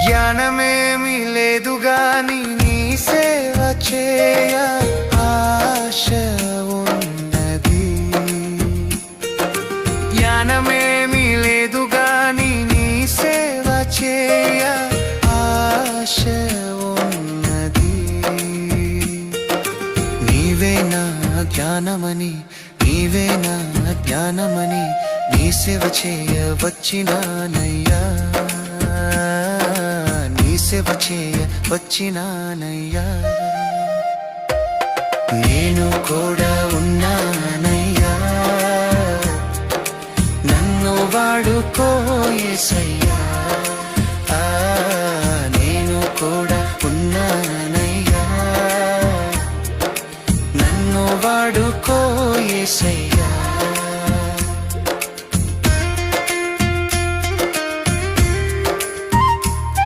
జ్ఞానమేమి లేదు గాని నీ సేవ చేయ ఆశ ఉన్నది. జ్ఞానమేమి లేదు గాని నీ సేవ చేయ ఆశ ఉన్నది. నీవే నా జ్ఞానమని, నీవే నా జ్ఞానమని నీ సేవ చేయ వచ్చినానయ్యా, నీ సేవ చేయ వచ్చినానయ్యా. నేను కూడా ఉన్నానయ్యా, నన్ను వాడుకో యేసయ్యా.